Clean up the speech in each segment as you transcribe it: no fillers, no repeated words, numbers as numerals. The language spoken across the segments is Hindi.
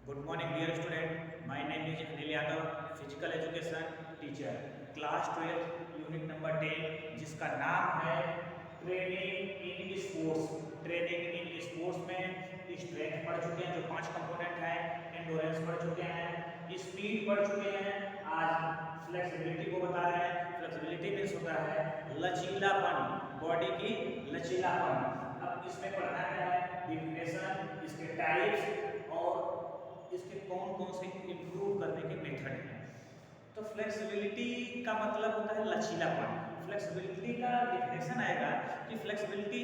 Good morning dear student, my name is Anil Yadav, physical education teacher, class 12 unit number 10, जिसका नाम है training in sports. Training in sports में स्ट्रेंथ पढ़ चुके हैं, जो 5 कंपोनेंट हैं, एंडोरेंस पढ़ चुके हैं, स्पीड पढ़ चुके हैं। आज फ्लेक्सिबिलिटी को बता रहे हैं। फ्लेक्सिबिलिटी मीन्स होता है लचीलापन, बॉडी की लचीलापन। अब इसमें पढ़ना क्या है, डिफिनेशन, इसके टाइप्स और इसके कौन कौन से इंप्रूव करने के मेथड हैं। तो फ्लेक्सिबिलिटी का मतलब होता है लचीलापन। फ्लेक्सिबिलिटी का डिफिनेशन आएगा कि flexibility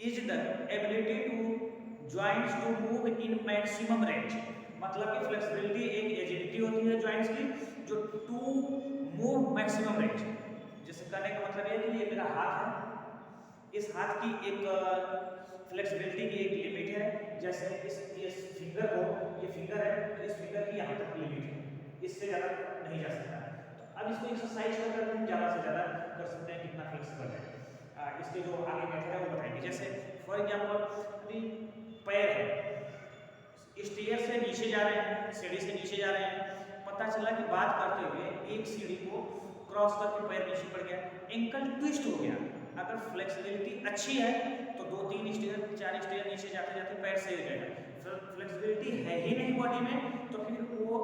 is the ability to joints to move in maximum range. मतलब कि फ्लेक्सिबिलिटी एक एबिलिटी होती है जॉइंट्स की जो टू मूव मैक्सिमम रेंज। जैसे कहने का मतलब ये है कि ये मेरा हाथ है, इस हाथ की एक फ्लेक्सिबिलिटी की एक लिमिट है। जैसे इस फिंगर को, ये फिंगर है तो इस फिंगर की यहाँ तक लिमिट है, इससे ज़्यादा नहीं जा सकता। तो अब इसको एक्सरसाइज कर हम ज़्यादा से ज़्यादा कर सकते हैं, कितना फ्लेक्सिबल है। इसके जो आगे मेथड है वो बताएंगे। जैसे फॉर एग्जाम्पल अभी पैर है, स्टेयर से नीचे जा रहे हैं, सीढ़ी से नीचे जा रहे हैं, पता चला कि बात करते हुए एक सीढ़ी को क्रॉस करके पैर नीचे पड़ गया, एंकल ट्विस्ट हो गया। अगर फ्लेक्सिबिलिटी अच्छी है तो 2-3 स्टेयर 4 स्टेयर नीचे जाते जाते पैर सही हो जाएगा। फ्लेक्सिबिलिटी है ही नहीं बॉडी में तो फिर वो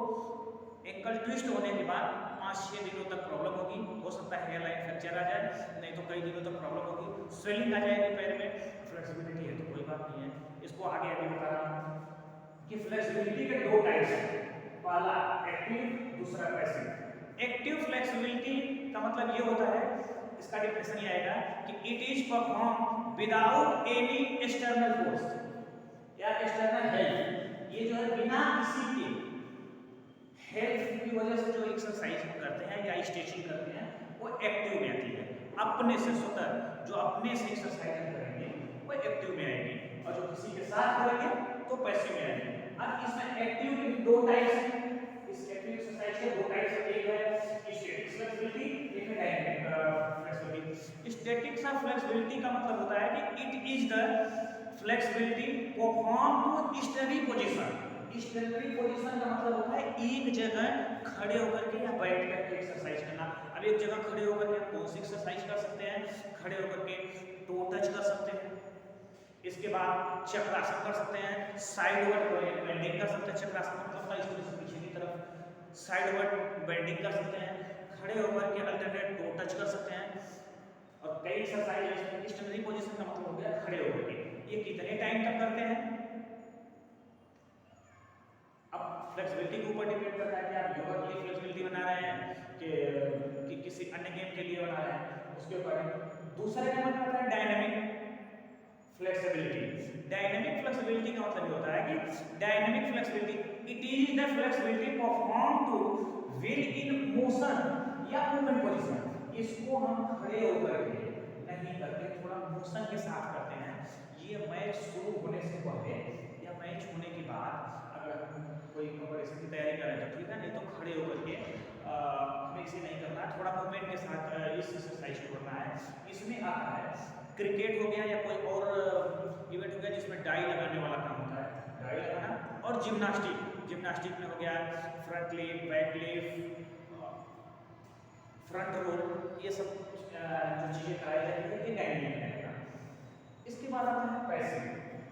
एंकल ट्विस्ट होने के बाद 5-6 दिनों तक प्रॉब्लम होगी। हो सकता है हेयरलाइन फ्रैक्चर आ जाए, नहीं तो कई दिनों तक प्रॉब्लम होगी, स्वेलिंग आ जाएगी पैर में। फ्लेक्सिबिलिटी है तो कोई बात नहीं है। इसको आगे बता रहा हूँ कि फ्लेक्सिबिलिटी के 2 टाइप्स हैं, पहला एक्टिव, दूसरा पैसिव। एक्टिव फ्लेक्सिबिलिटी का मतलब ये होता है, इसका डिफिनेशन ये आएगा कि it is perform without any external force या एक्सटर्नल हेल्प। ये जो है बिना किसी के हेल्प की वजह से जो एक्सरसाइज करते हैं या स्ट्रेचिंग करते हैं वो एक्टिव में आती है। अपने से स्वतः जो अपने से एक्सरसाइज करेंगे वो एक्टिव में आएगी, और जो किसी के साथ करेंगे तो पैसिव में आएगी। अब इसमें एक्टिव के 2 टाइप्स हैं। इस एक्टिव एक्सरसाइज के 2 टाइप्स हैं, एक है स्टैटिक फ्लेक्सिबिलिटी, एक है डायनेमिक फ्लेक्सिबिलिटी। स्टैटिक फ्लेक्सिबिलिटी का मतलब होता है कि it is the flexibility perform to steady position. Steady position का मतलब होता है एक जगह खड़े होकर के या बैठ कर के एक्सरसाइज करना। अब एक जगह खड़े होकर के कौन सी एक्सरसाइज कर सकते हैं, खड़े होकर के टो टच कर सकते हैं, इसके बाद चक्रासन कर सकते हैं, साइडवर्ड बेंडिंग कर सकते हैं। चक्रासन मतलब होता है इसको पीछे की तरफ साइडवर्ड बेंडिंग कर सकते हैं, खड़े होकर के अल्टरनेट टो टच कर सकते हैं। और कई एक्सरसाइज स्टेशनरी पोजीशन का मतलब हो गया खड़े होकर के। ये कितने टाइम तक करते हैं, अब फ्लेक्सिबिलिटी के ऊपर डिपेंड करता है कि आप योगा के लिए फ्लेक्सिबिलिटी बना रहे हैं कि किसी अन्य गेम के लिए बना रहे हैं, उसके ऊपर। दूसरा नंबर आता है डायनामिक फ्लेक्सिबिलिटी। डायनामिक फ्लेक्सिबिलिटी का मतलब ये होता है कि dynamic flexibility it is the flexibility perform two wheel in motion या मूवमेंट पोजीशन। इसको हम खड़े होकर के नहीं करते, थोड़ा मोशन के साथ करते हैं। ये मैच शुरू होने से पहले या मैच होने के बाद अगर हम कोई कंपटीशन की तैयारी कर रहे हैं तो ठीक है, नहीं तो खड़े होकर के हमें इसे नहीं करना है, थोड़ा मूवमेंट के साथ इस एक्सरसाइज को करना है। इसमें आता है क्रिकेट हो गया या कोई और इवेंट हो गया जिसमें डाई लगाने वाला काम होता है, डाई लगाना। और जिम्नास्टिक में हो गया front lift, back lift, front roll, ये सब जो चीजें कराई जाती है ये डायनामिक रहेगा। इसके बाद आता है पैसिव।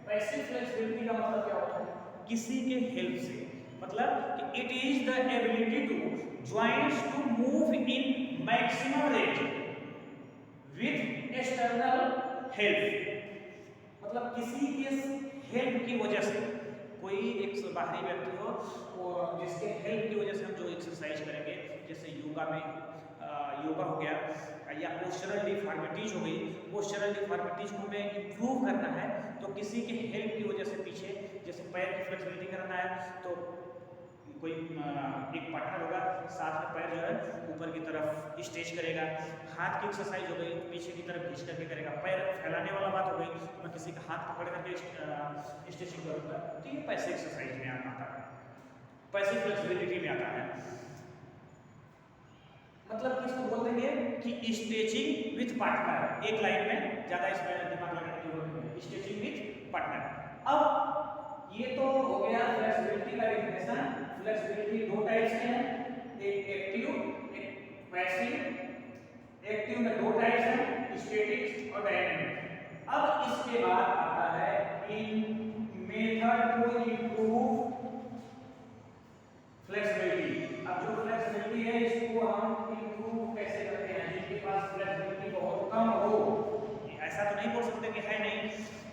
पैसिव फ्लेक्सिबिलिटी का मतलब क्या होता है, किसी के हेल्प से, मतलब कि it is the ability to joints to move in maximum range with external help. मतलब किसी के हेल्प की वजह से, कोई एक बाहरी व्यक्ति हो जिसके हेल्प की वजह से हम जो एक्सरसाइज करेंगे, जैसे योगा में योगा हो गया या पोस्चरल डिफॉर्मिटीज हो गई, पोस्चरल डिफॉर्मिटीज को हमें इंप्रूव करना है तो किसी के हेल्प की वजह से पीछे, जैसे पैर की फ्लेक्सिबिलिटी करना है तो कोई एक पार्टनर होगा, साथ में पैर जो है ऊपर की तरफ स्ट्रेच करेगा। हाथ की एक्सरसाइज हो गई, पीछे की तरफ खींच करके करेगा। पैर फैलाने वाला बात हो गई, तो मैं किसी का हाथ पकड़ करके स्ट्रेचिंग करूँगा, तो ये पैसिव एक्सरसाइज में आता है, पैसिव फ्लेक्सिबिलिटी में आता है। मतलब कि इसको बोल देंगे कि स्ट्रेचिंग विथ पार्टनर, एक लाइन में, ज्यादा इसमें दिमाग लगाने की जरूरत नहीं है, स्ट्रेचिंग विथ पार्टनर। अब ये तो हो गया का डेफिनेशन, फ्लेक्सिबिलिटी दो टाइप्स के हैं, एक एक्टिव एक पैसिव। एक्टिव में दो टाइप्स हैं, स्टैटिक और डायनेमिक। अब इसके बाद आता है इन मेथड टू इंप्रूव फ्लेक्सिबिलिटी। अब जो फ्लेक्सिबिलिटी है इसको हम इंप्रूव कैसे करते हैं, जिनके पास फ्लेक्सिबिलिटी बहुत कम हो। ऐसा तो नहीं बोल सकते कि है नहीं,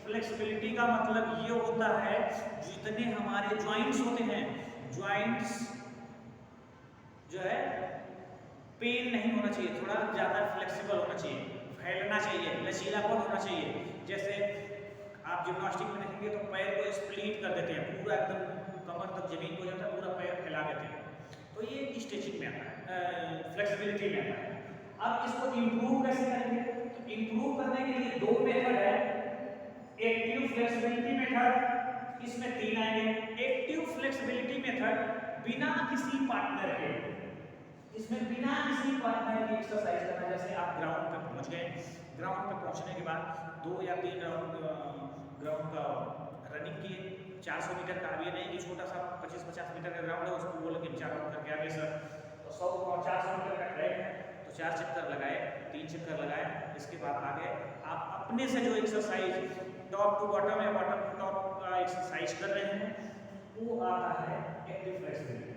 फ्लेक्सिबिलिटी का मतलब ये होता है जितने हमारे जॉइंट्स होते हैं, जॉइंट्स जो है पेन नहीं होना चाहिए, थोड़ा ज़्यादा फ्लेक्सिबल होना चाहिए, फैलना चाहिए, लचीलापन होना चाहिए। जैसे आप जिम्नास्टिक में देखेंगे तो पैर को स्प्लिट कर देते हैं, पूरा एकदम कमर तक जमीन को जाता है, पूरा पैर फैला देते हैं, तो ये स्ट्रेचिंग में आता है, फ्लेक्सिबिलिटी में आता है। अब इसको इम्प्रूव कैसे करेंगे, तो इम्प्रूव करने के लिए दो मेथड है, एक्टिव फ्लेक्सिबिलिटी मेथड, इसमें तीन आएंगे। एक्टिव फ्लेक्सिबिलिटी मेथड बिना किसी पार्टनर के, इसमें बिना किसी पार्टनर की एक्सरसाइज करना। जैसे आप ग्राउंड पे पहुंच गए, ग्राउंड पे पहुंचने के बाद 2 या 3 राउंड ग्राउंड का रनिंग किए, 400 मीटर का। अब ये नहीं कि छोटा सा 25-50 मीटर का ग्राउंड है उसको बोलो कि 4 राउंड करके आ गए सर, तो 400 मीटर का ट्रैक है तो 4 चक्कर लगाए, 3 चक्कर लगाए, इसके बाद आ गए। आप अपने से जो एक्सरसाइज टॉप टू बॉटम या बॉटम टू टॉप का एक्सरसाइज कर रहे हैं वो आता है एक्टिव फ्लेक्सिबिलिटी।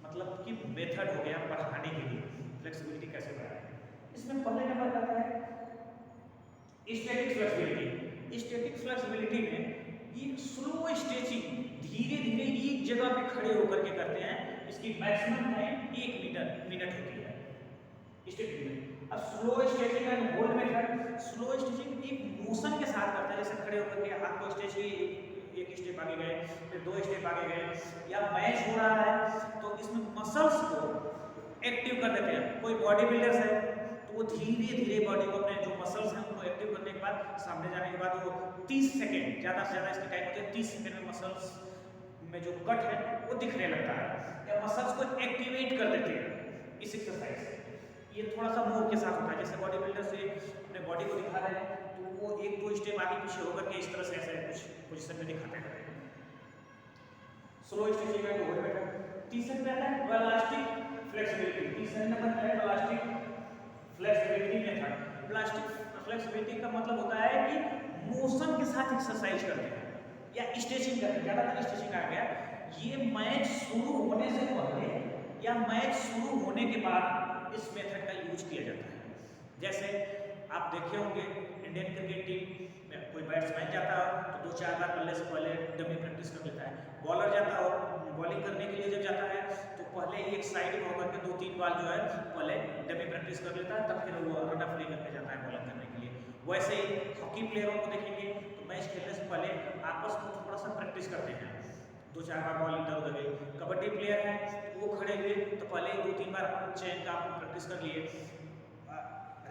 मतलब कि मेथड हो गया बढ़ाने के लिए फ्लेक्सिबिलिटी कैसे बढ़ाएं। इसमें पहले नंबर आता है स्टैटिक फ्लेक्सिबिलिटी। स्टैटिक फ्लेक्सिबिलिटी में ये स्लो स्ट्रेचिंग, धीरे धीरे एक जगह पे खड़े होकर के करते हैं। इसकी मैक्सिमम टाइम 1 मिनट होती है स्ट्रेचिंग में। अब slow stretching and hold method, slow stretching एक मोशन के साथ करते हैं, जैसे खड़े होकर के हाथ को स्ट्रेच किए, एक स्टेप आगे गए, फिर 2 स्टेप आगे गए, या मैच हो रहा है तो इसमें मसल्स को एक्टिव कर देते हैं। कोई बॉडी बिल्डर्स है तो वो धीरे धीरे बॉडी को, अपने जो मसल्स हैं उनको एक्टिव करने के बाद, सामने जाने के बाद वो 30 सेकेंड, ज़्यादा से ज़्यादा इसकी टाइम होती है 30 सेकेंड में मसल्स में जो कट है वो दिखने लगता है, या मसल्स को एक्टिवेट कर देते हैं इस एक्सरसाइज से। ये थोड़ा सा मूव के साथ होता है, जैसे बॉडी बिल्डर से अपने बॉडी को दिखा रहे हैं तो वो 1-2 स्टेप आगे पीछे होकर के इस तरह से ऐसे कुछ पोजीशन में दिखाते हैं। Slow stretching and hold method. तीसरे पे आता है इलास्टिक फ्लेक्सिबिलिटी। तीसरे नंबर पे है elastic flexibility method. Elastic flexibility का मतलब होता है कि मोशन के साथ एक्सरसाइज करते हैं या स्ट्रेचिंग करते हैं। ज़्यादातर स्ट्रेचिंग आ गया। ये मैच शुरू होने से पहले या मैच शुरू होने के बाद इस मेथड का यूज किया जाता है। जैसे आप देखे होंगे इंडियन क्रिकेट टीम में कोई बैट्समैन जाता हो तो 2-4 बार बल्ले से पहले डमी प्रैक्टिस कर लेता है। बॉलर जाता हो बॉलिंग करने के लिए जब जाता है तो पहले एक साइड में होकर के 2-3 बार जो है पहले डमी प्रैक्टिस कर लेता है, तब फिर वो रन अप लेकर जाता है बॉलिंग करने के लिए। वैसे ही हॉकी प्लेयरों को देखेंगे तो मैच खेलने से पहले आपस में थोड़ा सा प्रैक्टिस करते हैं, 2-4 बार बॉल इधर उधर गई। कबड्डी प्लेयर है वो खड़े हुए तो पहले 2-3 बार चेन का प्रैक्टिस कर लिए।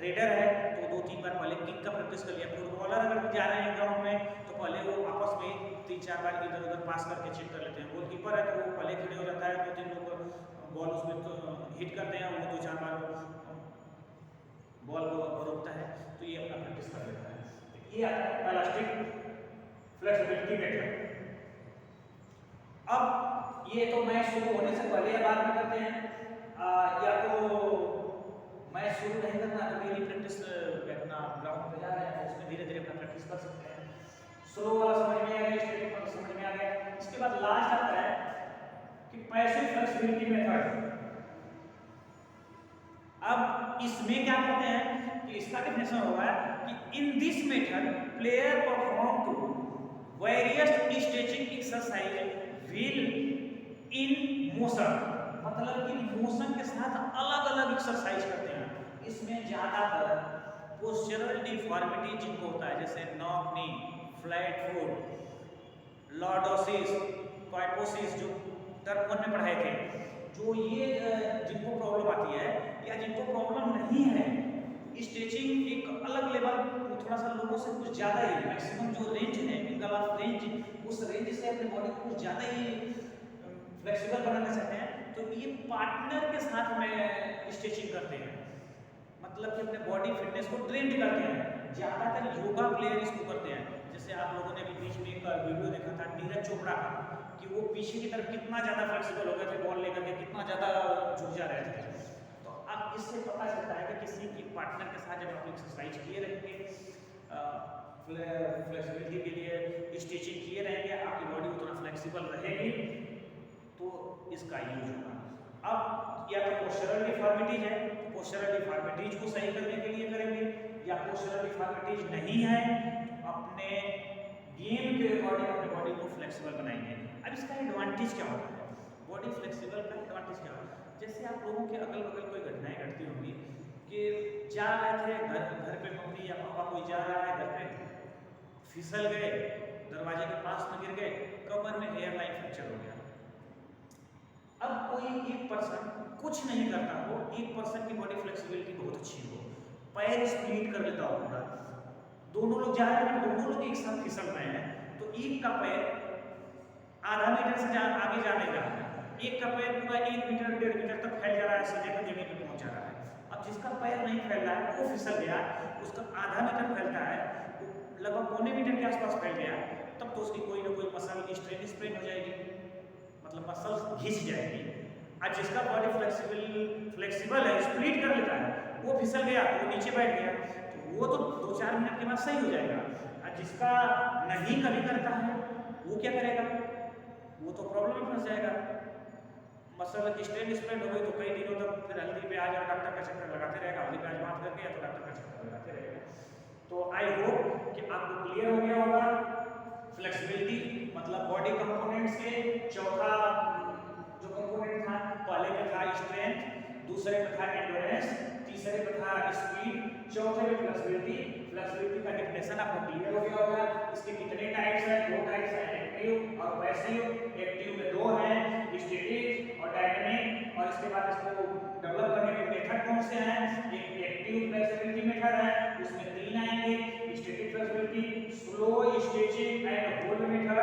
रेडर है तो 2-3 बार पहले किक का प्रैक्टिस कर लिया। फुटबॉलर अगर जा रहे हैं ग्राउंड में तो पहले वो आपस में 3-4 बार इधर उधर पास करके चेक कर लेते हैं। गोलकीपर है तो वो पहले खड़े हो जाता है, 2-3 लोग बॉल उसमें तो हिट करते हैं, वो 2-4 बार बॉल को रोकता है, तो ये अपना प्रैक्टिस कर लेता है। ये आता है इलास्टिक फ्लेक्सिबिलिटी मेथड। अब ये तो मैच शुरू होने से पहले या बाद में करते हैं, या तो मैच शुरू नहीं करना तो डेली प्रैक्टिस अपना ग्राउंड पे जा रहे हैं उसमें धीरे धीरे अपना प्रैक्टिस कर सकते हैं। स्लो वाला समझ में आ गया, स्टैटिक वाला समझ में आ गया। इसके बाद लास्ट आता है कि पैसिव फ्लेक्सिबिलिटी मेथड। अब इसमें क्या करते हैं कि इसका डेफिनेशन होगा कि in this method player perform to various stretching exercise will in motion, मतलब कि मोशन के साथ अलग अलग एक्सरसाइज करते हैं। इसमें ज़्यादातर पोस्चरल डिफॉर्मिटी जिनको होता है, जैसे knock knee, flat foot, lordosis, क्वाइटोसिस, जो टर्म 1 में पढ़ाए थे, जो ये जिनको प्रॉब्लम आती है या जिनको प्रॉब्लम नहीं है, स्ट्रेचिंग एक अलग लेवल, थोड़ा सा लोगों से कुछ ज़्यादा ही मैक्सिमम जो रेंज है एंगल ऑफ रेंज, उस रेंज से अपने बॉडी को कुछ ज़्यादा ही फ्लेक्सिबल बनाना चाहते हैं, तो ये पार्टनर के साथ में स्ट्रेचिंग करते हैं, मतलब कि अपने बॉडी फिटनेस को ट्रेंड करते हैं। ज़्यादातर योगा प्लेयर इसको करते हैं। जैसे आप लोगों ने भी बीच में एक वीडियो देखा था नीरज चोपड़ा का, कि कि वो पीछे की तरफ कितना ज़्यादा फ्लेक्सिबल हो गए थे बॉल लेकर के, कितना ज़्यादा झुक जा रहे थे। तो अब इससे पता चलता है कि किसी की पार्टनर के साथ जब आप एक्सरसाइज किए रहेंगे, फ्लेक्सिबिलिटी के लिए स्टिचिंग किए रहेंगे, आपकी बॉडी उतना फ्लेक्सिबल रहेगी, तो इसका यूज होगा। अब या तो पोस्चरल डिफॉर्मिटीज है, पोस्चरल डिफॉर्मिटीज को सही करने के लिए करेंगे, या पोस्चरल डिफॉर्मिटीज नहीं है तो अपने गेम के अकॉर्डिंग अपने बॉडी को फ्लेक्सिबल बनाएंगे। अब इसका एडवांटेज क्या होता है, बॉडी फ्लेक्सिबल का एडवांटेज क्या होता है? जैसे आप लोगों के अगल बगल कोई घटनाएं घटती होंगी कि जा रहे थे घर पे मम्मी या पापा कोई जा रहा है, घर पे फिसल गए, दरवाजे के पास में गिर गए, कमर में हेयर लाइन फ्रैक्चर हो गया। अब कोई एक पर्सन कुछ नहीं करता हो, एक पर्सन की बॉडी फ्लेक्सिबिलिटी बहुत अच्छी हो, पैर स्प्लिट कर लेता हो पूरा, दोनों लोग जा रहे हैं, दोनों लोग एक साथ फिसल रहे हैं, तो एक का पैर आधा मीटर से आगे जा नहीं रहा है, एक का पैर पूरा 1 मीटर 1.5 मीटर तक फैल जा रहा है, सीधे तो जमीन पे पहुंच जा रहा है। अब जिसका पैर नहीं फैल रहा है वो फिसल गया, उसका आधा मीटर फैलता है, लगभग पौने मीटर के आसपास फैल गया, तब तो उसकी कोई ना कोई मसल स्ट्रेन हो जाएगी, मतलब मसल घिस जाएगी। आज जिसका बॉडी फ्लेक्सिबल है, स्प्लिट कर लेता है, वो फिसल गया तो वो नीचे बैठ गया, तो वो तो 2-4 मिनट के बाद सही हो जाएगा। आज जिसका नहीं कभी करता है वो क्या करेगा, वो तो प्रॉब्लम में फंस जाएगा, मसल स्ट्रेन हो गई तो कई दिनों तक फिर हल्दी पे आज और डॉक्टर का चक्कर लगाते रहेगा, हल्दी पे आज बात करके या तो डॉक्टर का चक्कर लगाते रहेगा। तो आई होप कि आपको क्लियर हो गया होगा फ्लेक्सिबिलिटी मतलब बॉडी कंपोनेंट्स के चौथा जो कंपोनेंट था, पहले पे था स्ट्रेंथ, दूसरे पे था एंड्योरेंस, तीसरे पे था स्पीड, चौथे पे फ्लेक्सिबिलिटी। फ्लेक्सिबिलिटी का डेफिनेशन आपको क्लियर हो गया होगा। इसके कितने टाइप्स हैं? 2 टाइप्स हैं, एक्टिव और पैसिव। एक्टिव में 2 हैं, स्टैटिक और डायनामिक। और इसके बाद इसको डेवलप करने के मेथड कौन से हैं? एक एक्टिव फ्लेक्सिबिलिटी मेथड है, उसमें 3 आएंगे, static flexibility, slow stretching and hold method.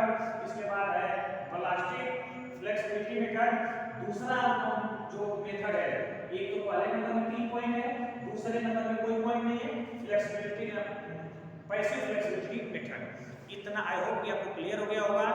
इसके बाद है प्लास्टिक फ्लेक्सिबिलिटी मेथड। दूसरा जो मेथड है, एक तो पहले नंबर में 3 पॉइंट है, दूसरे नंबर में कोई पॉइंट नहीं है, फ्लेक्सिबिलिटी पैसिव फ्लेक्सिबिलिटी मेथड। इतना आई होप कि आपको क्लियर हो गया होगा।